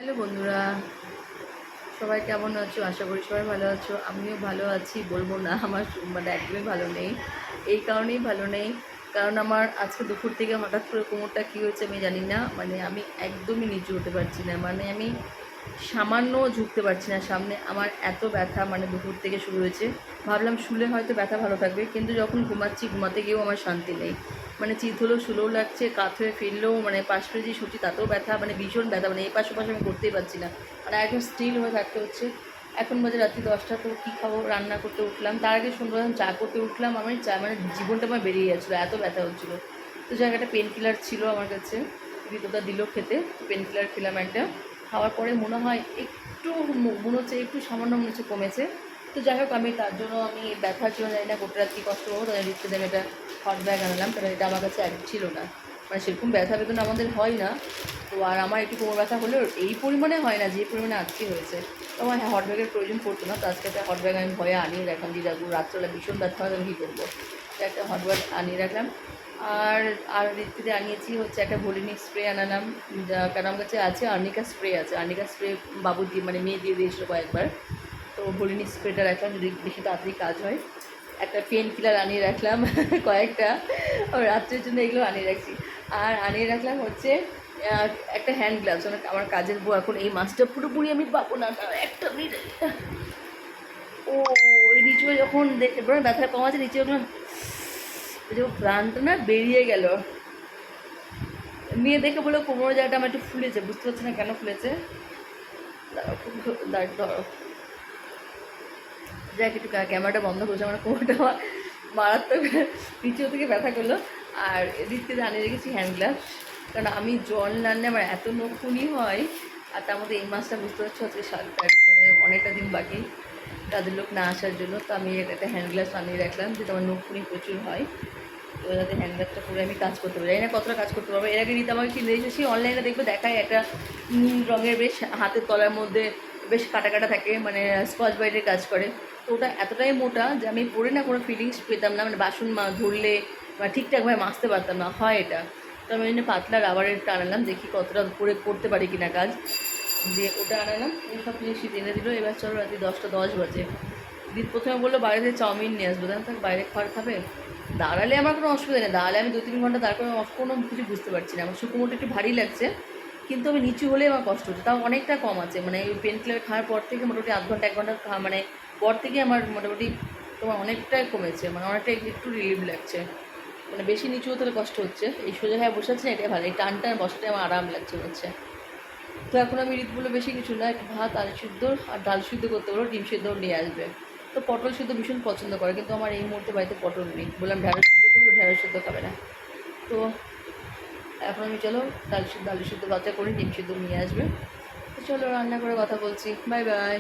Hello বন্ধুরা, সবাই কেমন আছো? আশা করি সবাই ভালো আছো। আমিও ভালো আছি, বলবো না আমার মানে একদমই ভালো নেই। এই কারণেই ভালো নেই, কারণ আমার আজকে দুপুর থেকে হঠাৎ করে কোমরটা কী হয়েছে আমি জানি না। মানে আমি একদমই নিচু হতে পারছি না, মানে আমি সামান্য ঝুঁকতে পারছি না সামনে। আমার এত ব্যথা, মানে দুপুর থেকে শুরু হয়েছে। ভাবলাম শুলে হয়তো ব্যথা ভালো থাকবে, কিন্তু যখন ঘুমাচ্ছি, ঘুমাতে গিয়েও আমার শান্তি নেই। মানে চিত হলেও শুলেও লাগছে, কাত হয়ে ফিরলেও মানে পাশ ফিরে যে সত্যি তাতেও ব্যথা, মানে ভীষণ ব্যথা, মানে এই পাশে পাশে আমি করতেই পারছি না। মানে একদম স্টিল হয়ে থাকতে হচ্ছে। এখন বাজে রাত্রি 10টা, তো কী খাবো, রান্না করতে উঠলাম। তার আগে শুনলাম চা করতে উঠলাম, আমি চা মানে জীবনটা আমার বেরিয়ে যাচ্ছিলো, এত ব্যথা হচ্ছিলো। তো জায়গাটা পেন কিলার ছিল আমার কাছে, ঋতুদা দিল খেতে, পেন কিলার খেলাম একটা। খাওয়ার পরে মনে হয় একটু মনে হচ্ছে একটু সামান্য মনে হচ্ছে কমেছে। তো যাই হোক, আমি তার জন্য আমি ব্যথার জন্য জানি না গোটা রাত কী কষ্ট করবো, তাই রিক্সে দেবে একটা হট ব্যাগ আনলাম, কারণ এটা আমার কাছে এক ছিল না। মানে সেরকম ব্যথা বেদনা আমাদের হয় না। তো আর আমার একটু কোমর ব্যথা হলেও এই পরিমাণে হয় না যে পরিমাণে আজকে হয়েছে। তো আমার হট ব্যাগের প্রয়োজন পড়তো না, তো আজকে একটা হট ব্যাগ আমি ভয়ে আনিয়ে রাখলাম, যে যাবো রাত্রেবেলা ভীষণ ব্যথা হয়, আমি কী করবো। তো একটা হট ব্যাগ আনিয়ে রাখলাম। আর আর ঋতুতে আনিয়েছি হচ্ছে একটা ভলিনি স্প্রে আনালাম, কারণ আমার কাছে আছে আর্নিকা স্প্রে আছে। আর্নিকা স্প্রে বাবু দিয়ে মানে মেয়ে দিয়ে দিয়েছিল কয়েকবার। তো ভলিনি স্প্রেটা রাখলাম যদি বেশি তাড়াতাড়ি কাজ হয়। একটা পেন কিলার আনিয়ে রাখলাম কয়েকটা, রাত্রের জন্য এগুলো আনিয়ে রাখছি। আর আনিয়ে রাখলাম হচ্ছে একটা হ্যান্ড গ্লাভস। আমার কাজের বউ এখন এই মাছটা পুরোপুরি আমি পাবো না, কারণ একটা মিনিট। ও ওই নিচে যখন দেখে ব্যথা কমাচ্ছে নিচে যখন যে প্রাণটা না বেরিয়ে গেল। মেয়ে দেখে বলে কোমরের জায়গাটা আমার একটু ফুলেছে, বুঝতে পারছি না কেন ফুলেছে। ধরো যাক, একটু ক্যামেরাটা বন্ধ করছে, আমার কোমরটা মারাত্মক নিচেও থেকে ব্যথা করলো। আর এদিক থেকে আনিয়ে রেখেছি হ্যান্ড গ্লাভস, কারণ আমি জল নাড়লে আমার এত নখুনি হয়। আর তার মধ্যে এই মাসটা বুঝতে পারছো আজকে 7 তারিখ, মানে অনেকটা দিন বাকি কাজের লোক না আসার জন্য। তো আমি একটা হ্যান্ড গ্লাভস আনিয়ে রাখলাম, যেটা আমার নখুনি প্রচুর হয়। তো যাতে হ্যান্ড গ্লাভসটা পরে আমি কাজ করতে পারি, জানি না কতটা কাজ করতে পারবো। এর আগে নিতে আমাকে কিনে এসেছি অনলাইনে, দেখবে দেখায় একটা নীল রঙের, বেশ হাতের তলার মধ্যে বেশ কাটা কাটা থাকে, মানে স্কচ ব্রাইটের কাজ করে। তো ওটা এতটাই মোটা যে আমি পরে না কোনো ফিলিংস পেতাম না, মানে বাসন ধরলে বা ঠিকঠাকভাবে মাজতে পারতাম না হয় এটা। তো আমি জন্য পাতলা রাবারেরটা আনালাম, দেখি কতটা করে করতে পারি কিনা কাজ। দিয়ে ওটা আনালাম, এই সব জিনিস এনে দিল। এবার চলো রাত্রি 10টা 10 বাজে। দিদি প্রথমে বললো বাইরে থেকে চাউমিন নিয়ে আসবো, তাহলে বাইরে খাবার খাবে। দাঁড়ালে আমার কোনো অসুবিধা নেই, দাঁড়ালে আমি 2-3 ঘন্টা দাঁড় করে কোনো কিছু বুঝতে পারছি না। আমার শুকুমোটা একটু ভারী লাগছে, কিন্তু আমি নিচু হলেই আমার কষ্ট হচ্ছে। তাও অনেকটা কম আছে, মানে ওই পেন কিলার খাওয়ার পর থেকে মোটামুটি আধ ঘন্টা 1 ঘন্টা মানে পর থেকে আমার মোটামুটি তোমার অনেকটাই কমেছে, মানে অনেকটা একটু রিলিভ লাগছে। মানে বেশি নিচু হতে হলে কষ্ট হচ্ছে। এই সোজা হয়ে বসে আছি না, এটাই ভালো, এই টান বসাটাই আমার আরাম লাগছে হচ্ছে। তো এখন আমি ঋতুগুলো বেশি কিছু না, একটু ভাত আলু সিদ্ধ আর ডাল সিদ্ধ করতে বলো, ডিম সিদ্ধও নিয়ে আসবে। তো পটল সিদ্ধ ভীষণ পছন্দ করে, কিন্তু আমার এই মুহূর্তে বাড়িতে পটল নেই। বললাম ঢ্যাঁড়স সিদ্ধ করবো, ঢ্যাঁড়স সিদ্ধ খাবে না। তো এখন আমি চলো ডাল সিদ্ধ আলু সিদ্ধ বাচ্চা করে ডিম সিদ্ধ নিয়ে আসবে। তো চলো রান্না করে কথা বলছি, বাই বাই।